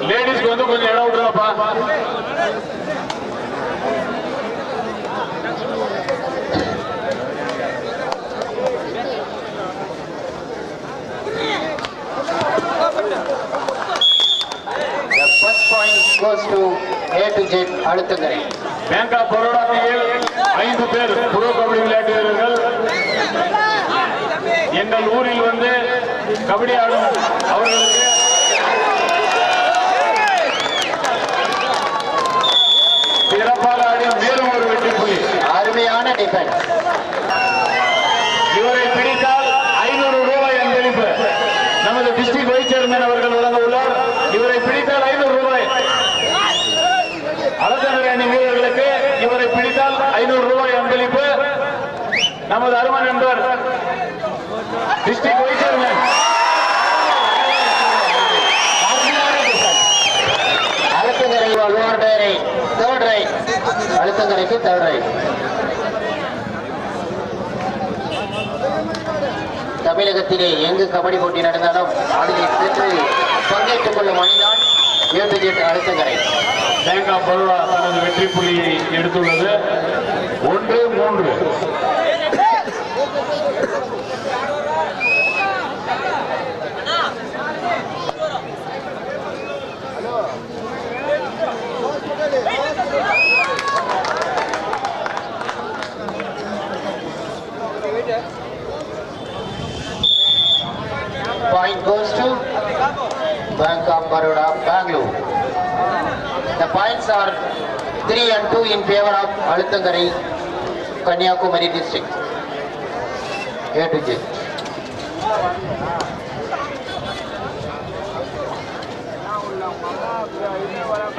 லேடிஸ்க்கு வந்து கொஞ்சம் இடம் விட்டுருப்பா. The first point goes to A to Z Azhuthangarai. Bank of Baroda அணியில் 5 பேர் புரோ கபடி விளையாட்டு வீரர்கள் எங்கள் ஊரில் வந்து கபடி ஆடும் அவர்களுக்கு சிறப்பாக ஆடி மேலும் ஒரு வெற்றி புள்ளி. அருமையான டிஃபென்ஸ். இவரை பிடித்தால் 500 ரூபாய் அன்பளிப்பு நமது டிஸ்ட்ரிக்ட் வைஸ் சேர்மன் அவர்கள் வழங்க உள்ளார். இவரை பிடித்தால் 500 ரூபாய். அலத்தங்கரை அணி வீரர்களுக்கு இவரை பிடித்தால் 500 ரூபாய் அன்பளிப்பு. நமது அருமை நண்பர் district vice chairman Azhuthangarai third raid. அழுத்தங்கரைக்கு தேர்ட் ரைட். தமிழகத்திலே எங்கு கபடி போட்டி நடந்தாலும் அதில் சென்று பங்கேற்றுக் கொள்ளும் அணிதான் A to Z Azhuthangarai. Bank of Baroda தனது வெற்றி புள்ளியை எடுத்துள்ளது 1-3. Point goes to Bank of Baroda, Bangalore. The points are 3-2 in favor of Aluthangarai, Kanyakumari district. A to Z.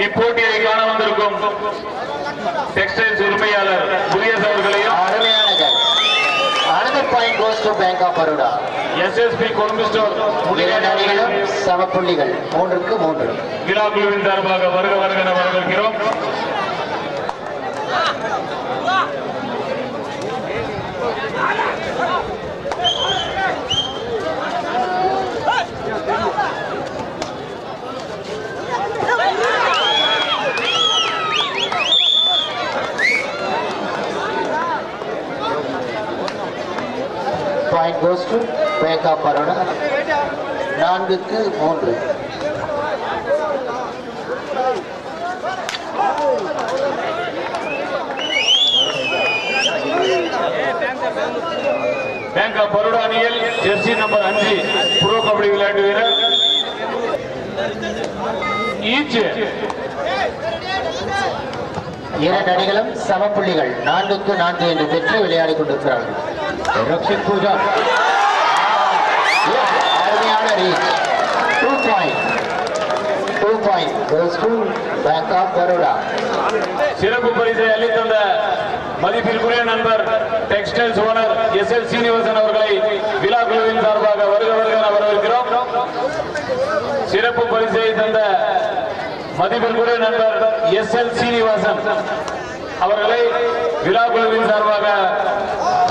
இப்போட்டியை காண வந்திருக்கும் டெக்ஸ்டைல்ஸ் உரிமையாளர் முரியஸ் அவர்களையும் அருமையான catch. Another point goes to Bank of Baroda. SSP Colombo store சமப்புள்ளிகள் 3-3. விழா குழுவின் சார்பாக வருக வருகன வரவேற்கிறோம். Point goes to Bank of Baroda. 4-3. Bank of Baroda அணியில் ஜெர்சி நம்பர் 5 புரோ கபடி விளையாட்டு வீரர் ஈச். இரண்டு அணிகளும் சமப்புள்ளிகள் 4-4 என்று பெற்று விளையாடிக் கொண்டிருக்கிறார்கள். ரக்ஷித் பூஜா அருமையான reach. 2 point goes to Bank of Baroda. சிறப்பு பரிசை அளித்தந்த மதிப்பிற்குரிய நண்பர் டெக்ஸ்டைல்ஸ் ஓனர் SL சீனிவாசன் அவர்களை விழா குழுவின் சார்பாக வருக வருகன வரவேற்கிறோம். சிறப்பு பரிசை தந்த மதிப்பிற்குரிய நண்பர் SL சீனிவாசன் அவர்களை விழா குழுவின் சார்பாக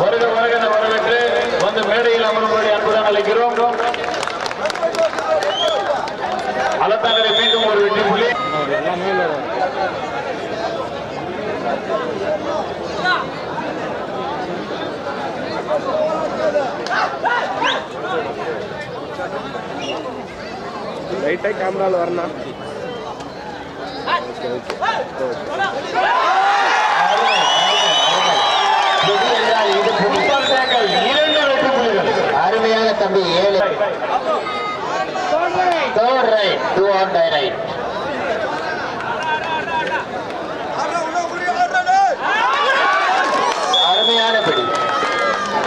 வருக வருகன வரவேற்று வந்து மேடையில் அமரும்படி அன்புடன் அழைக்கிறோம். அலத்தங்கரை மீண்டும் ஒரு வெற்றி புள்ளி. ரைட்டா கேமரால வரணும். அருமையான தம்பி 7. Third right, 2 on die right. அருமையான பிடி.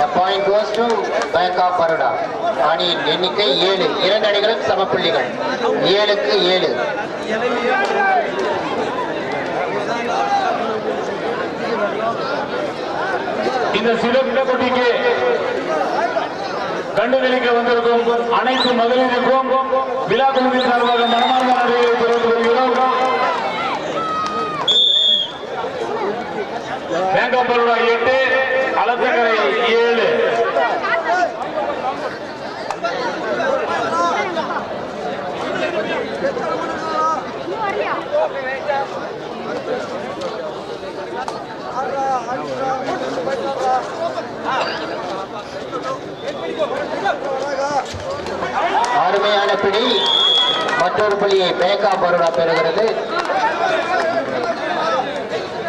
The point goes to Bank of Baroda. அணியின் எண்ணிக்கை 7. இரண்டு அணிகளும் சமப்புள்ளிகள் 7-7. இந்த சிறப்பு போட்டிக்கு கண்டுகளிக்க வந்திருக்கும் அனைத்து மகளிருக்கும் விழா குழுவின் சார்பாக மனமார்ந்த நன்றியை தெரிவித்துக் கொள்கிறோம். Bank of Baroda 8, Alathankarai 7. பிடி. மற்றொரு புள்ளியை பேங்க் ஆஃப் பரோடா பெறுகிறது.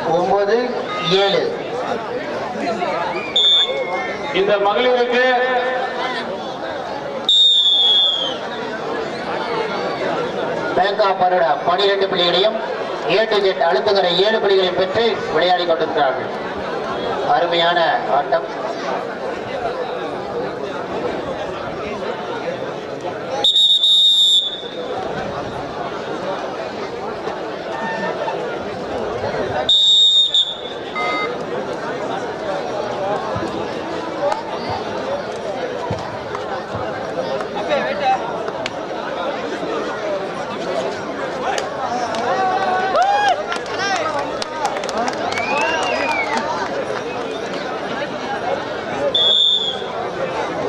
9-7. இந்த மகளிருக்கு பேங்க் ஆஃப் பரோடா 12 புள்ளிகளையும் A to Z அழுத்துகிற 7 புள்ளிகளையும் பெற்று விளையாடி கொண்டிருக்கிறார்கள். அருமையான ஆட்டம்.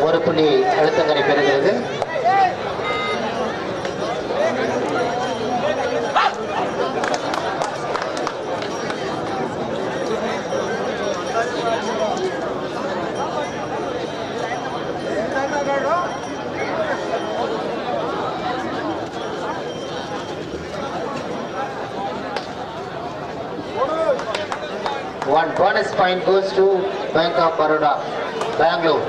ஒரு புள்ளி அழுத்தங்கரை பெறுகிறது. One bonus point goes to Bank of Baroda, Bangalore.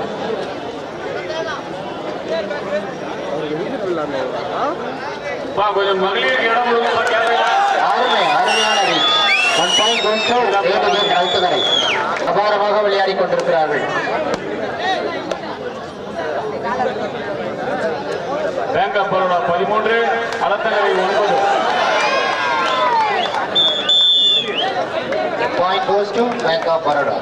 கொஞ்சம் மகளிருக்கு இடம் கொடுங்க. அருமையான reach. 1 point goes to A to Z Alathankarai. அபாரமாக விளையாடி கொண்டிருக்கிறார்கள். Bank of Baroda 13, Alathankarai 9. Point goes to Bank of Baroda.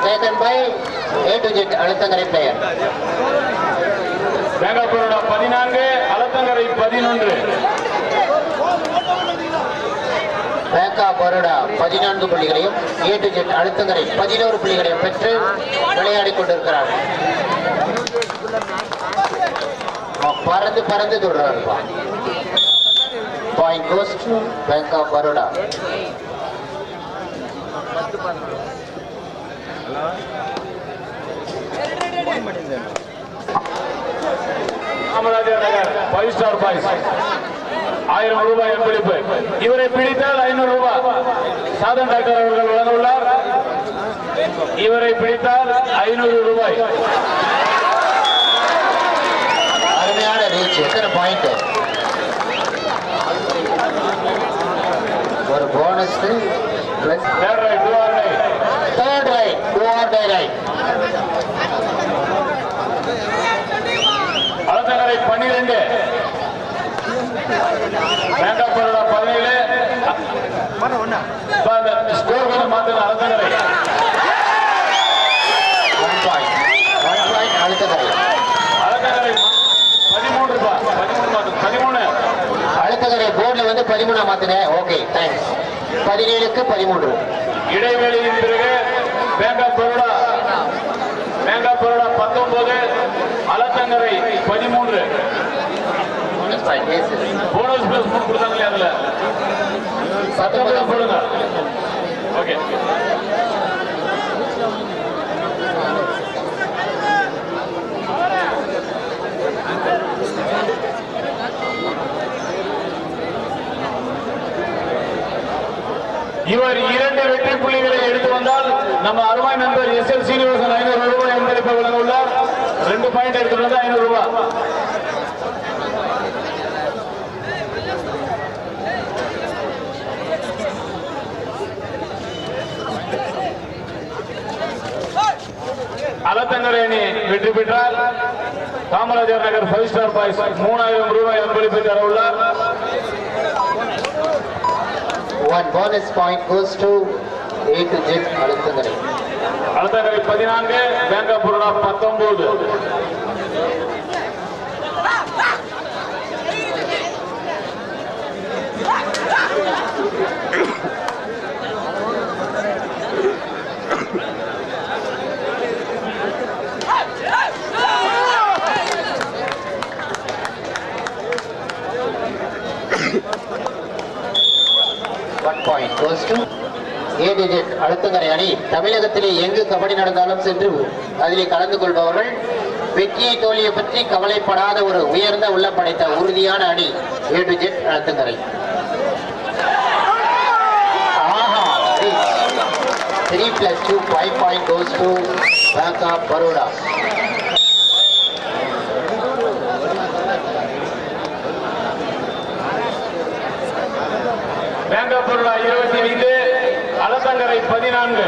Taken by A to Z Azhuthangarai player. Bank of Baroda 14, Alathangarai 11. Bank of Baroda 14 புள்ளிகளையும் A to Z அழுத்தங்கரை 11 புள்ளிகளையும் பெற்று விளையாடி கொண்டிருக்கிறார்கள். பறந்து பறந்து தொடர்பா. Point goes to Bank of Baroda. Kamarajar Nagar 5 star boys 1000 ரூபாய் அன்பளிப்பு. இவரை பிடித்தால் 500 ரூபாய் சாதன் டாக்டர் அவர்கள் வழங்க உள்ளார். இவரை பிடித்தால் 500 ரூபாய். அருமையான ரீச். எத்தனை பாயிண்ட்? ஒரு bonus plus third raid, do or die. Third raid, do or die raid. Alathangarai 12, Bank of Baroda 17. Score கொஞ்சம் மாத்துங்க. அலத்தங்கரை 1 point. 1 point அழுத்தங்கரை. அலத்தங்கரை 13 ரூபாய். 13. அழுத்தங்கரை போர்டில் வந்து 13 மாத்துங்க. Okay, thanks. 17க்கு 13. இடைவெளியின் பிறகு Bank of Baroda 19, Alathangarai 13. Bonus plus 3 கொடுத்தாங்களே, அதுல 19 போடுங்க. ஓகே, இவர் 2 வெற்றி புள்ளிகளை எடுத்து வந்தால் நம்ம அருமை நண்பர் SL சீனிவாசன் 500 ரூபாய் அன்பளிப்பை வழங்க உள்ளார். 2 பாயிண்ட் எடுத்து வந்தா 500 ரூபாய். அலத்தங்கரை அணி வெற்றி பெற்றால் காமராஜர் நகர் 5 ஸ்டார் பாய்ஸ் 3000 ரூபாய் அன்பளிப்பை தர உள்ளார். One bonus point goes to A to Z Alathankarai. Alathankarai 14, bank of Baroda 19. point goes to A digit Alathankarai அணி. தமிழகத்திலே எங்கு கபடி நடந்தாலும் சென்று அதிலே கலந்து கொள்பவர்கள் வெற்றியை தோல்வியை பற்றி கவலைப்படாத ஒரு உயர்ந்த உள்ள படைத்த உறுதியான அணி A digit அழுத்தங்கரை. ஆஹா, 3 plus 2 5 point goes to Bank of Baroda. Bank of Baroda 25, Alathankarai 14.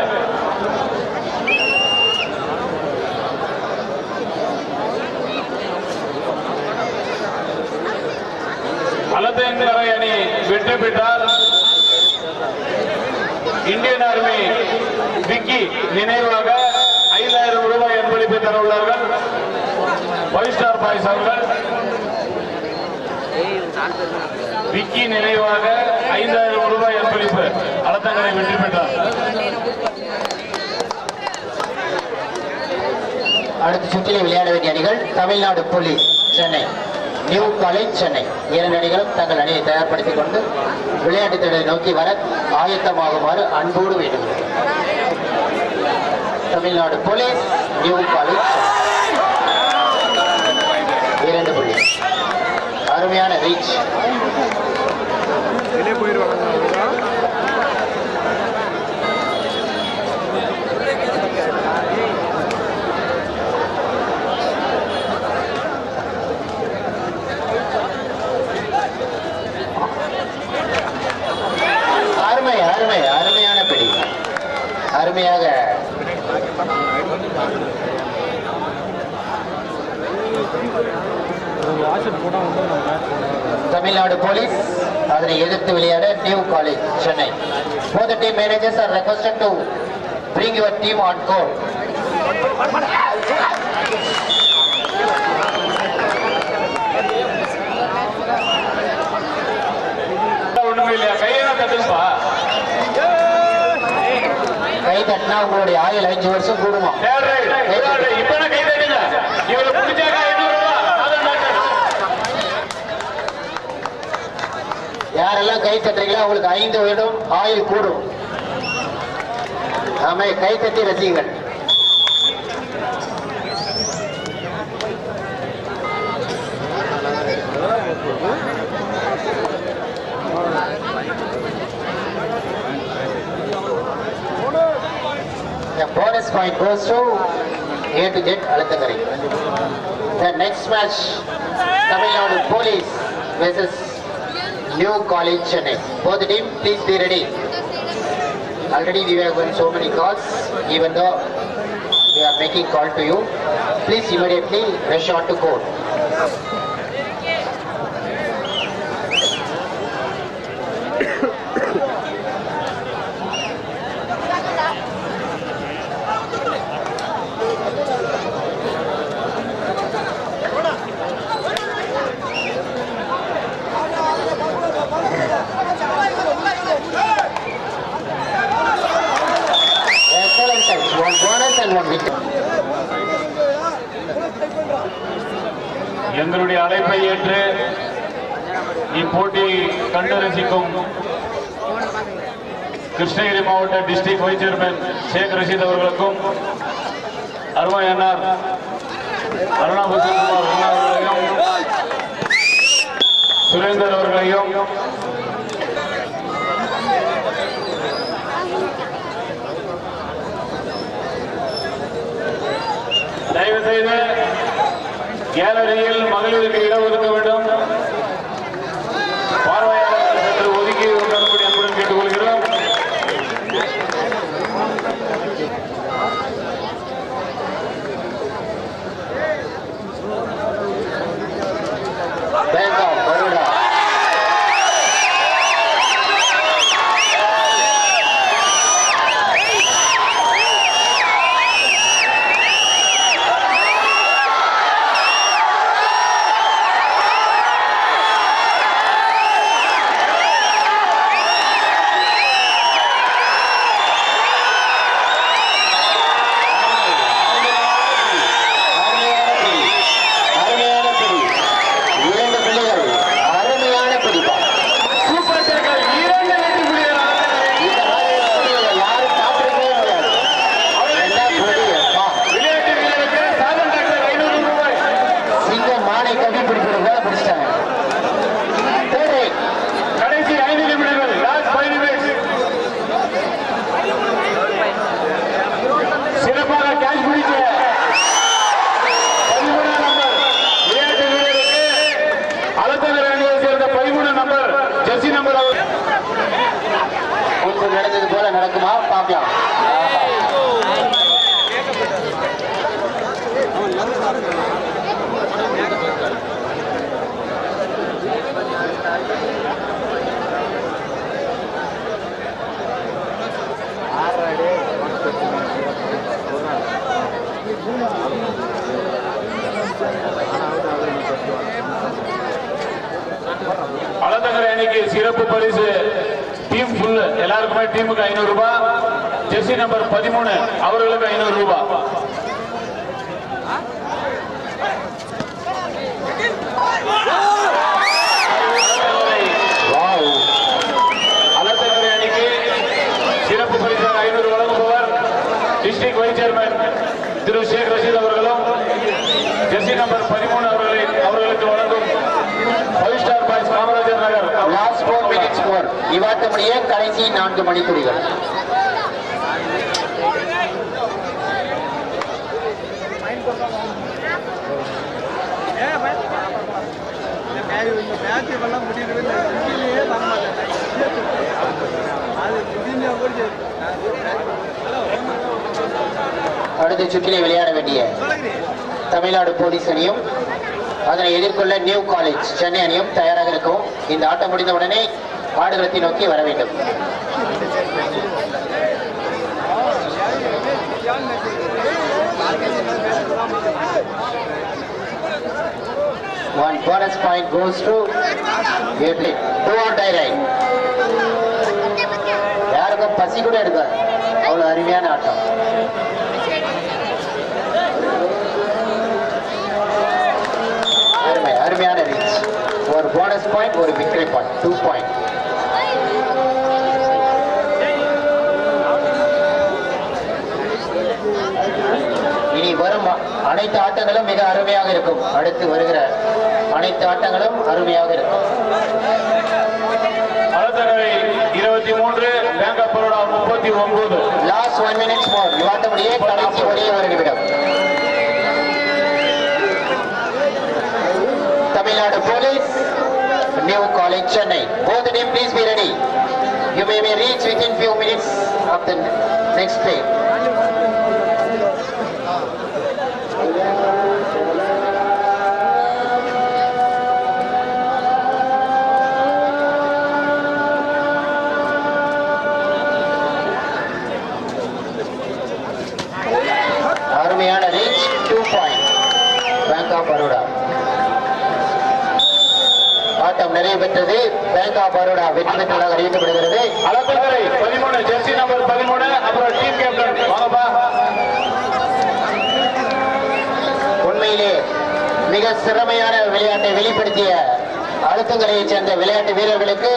Alathankarai அணி வெற்றி பெற்றால் இந்தியன் ஆர்மி விக்கி நினைவாக 5000 ரூபாய் அன்பளிப்பை தர உள்ளார்கள். 5 ஸ்டார் பாய்ஸ் அவர்கள் விக்கி நினைவாக 5000 ரூபாய் அன்பளிப்பு அலத்தங்கரை வெற்றி பெற்றார். அடுத்த சுற்றிலே விளையாட வேண்டிய அணிகள் Tamil Nadu police Chennai, new college Chennai. இரண்டு அணிகளும் தங்கள் அணியை தயார்படுத்திக் கொண்டு விளையாட்டு திடலை நோக்கி வர ஆயத்தமாகுமாறு அன்போடு வேண்டுகிறேன். Tamil Nadu police, new college Chennai. 2 புள்ளி. அருமையான ரீச். வெளியே போயிடுவாங்க. அருமை அருமை அருமையான பிடி. அருமையாக தமிழ்நாடு போலீஸ் அதனை எதிர்த்து விளையாட new college Chennai. Both the team managers are requested to bring your team on court. ஒண்ணுமே இல்லையா, கையெல்லாம் தட்டுப்பா. கை தட்டினா உங்களுடைய ஆயுள் 5 வருஷம் கூடுமா? இப்ப கை தட்டுங்க. இவரை பிடிச்சாக்கா 500 ரூபாய். யாரெல்லாம் கை தட்டுறீங்களோ உங்களுக்கு 5 வருடம் ஆயுள் கூடும். ஆமா, கை தட்டி ரசிங்கள். The bonus point goes to A to Z Alathangari. The next match, Tamil Nadu Police versus New College Chennai. Both the team, please be ready. Already we have gotten so many calls. Even though we are making call to you, please immediately rush on to court. Excellent touch. One bonus and one wicket. எங்களுடைய அழைப்பை ஏற்று இப்போட்டி கண்டு ரசிக்கும் கிருஷ்ணகிரி மாவட்ட district vice chairman ஷேக் ரஷீத் அவர்களுக்கும் அருமை அண்ணார் அருணாபூஷன் குமார் அண்ணா அவர்களையும் சுரேந்தர் அவர்களையும் தயவு செய்து கேலரியில் மகளிருக்கு இடம் ஒதுக்க வேண்டும். பார்வையாளர்கள் சற்று ஒதுக்கி உட்காரும்படி அன்புடன் கேட்டுக்கொள்கிறோம். Bank of Baroda. பாலை கட்டி பிடிக்கிறதா பிடிச்சிட்டாங்க. கடைசி 5 நிமிடங்கள், லாஸ்ட் 5 நிமிடங்கள். சிறப்பாக கேட்ச் பிடிச்ச 13 நம்பர் விளையாட்டு வீரருக்கு அலத்தங்கரை அணியை சேர்ந்த 13 நம்பர் ஜெர்சி நம்பர் முன்பு நடந்தது போல நடக்குமா பார்க்கலாம். அலத்தங்கரை அணிக்கு சிறப்பு பரிசு டீம் ஃபுல் எல்லாருக்குமே டீமுக்கு 500 ரூபாய். ஜெர்சி நம்பர் 13 அவர்களுக்கு 500 ரூபாய். அலத்தங்கரை அணிக்கு சிறப்பு பரிசாக 500 வழங்குபவர் டிஸ்ட்ரிக்ட் வைஸ் சேர்மன் திரு ஷேக் ரஷீத் அவர்களும், ஜெர்சி நம்பர் 13 அவர்களுக்கு வழங்கும் 5 star boys Kamarajar Nagar last 4 minutes score. இவாட்டமுடைய கடைசி 4 மணித்துளிகள். அடுத்த சுற்றிலே விளையாட வேண்டிய தமிழ்நாடு போலீஸ் அணியும் அதனை எதிர்கொள்ள நியூ காலேஜ் சென்னை அணியும் தயாராக இருக்கும். இந்த ஆட்டம் முடிந்த உடனே ஆடுகளத்தை நோக்கி வர வேண்டும். One bonus point goes to Gately. 2 on tie line. யாருக்கும் பசி கூட எடுக்காது, அவ்வளவு அருமையான ஆட்டம். அருமையான ரீச். ஒரு போனஸ் பாயிண்ட், ஒரு விக்டரி பாயிண்ட், 2 பாயிண்ட். இனி வரும் அனைத்து ஆட்டங்களும் மிக அருமையாக இருக்கும். அடுத்து வருகிற அனைத்து ஆட்டங்களும் அருமையாக இருக்கும். Alathangarai 23, Bank of Baroda 39. Last 1 minutes more. இவாட்டமுடியே கடைசி ஒரே ஒரு நிமிடம். Tamil Nadu Police, New College Chennai. Both the team, please be ready. You may reach within few minutes of the next play. அருமையான reach, 2 point. Bank of Baroda ஆட்டம் நிறைவு பெற்றது. Bank of Baroda வெற்றி பெற்றதாக அறிவிக்கப்படுகிறது. அலத்தங்கரை 13, ஜெர்சி நம்பர் 13, அப்புறம் டீம் கேப்டன் வாங்கப்பா. உண்மையிலே மிக சிறமையான விளையாட்டை வெளிப்படுத்திய அழுத்தங்கரையைச் சேர்ந்த விளையாட்டு வீரர்களுக்கு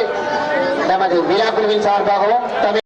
நமது விழா குழுவின் சார்பாகவும்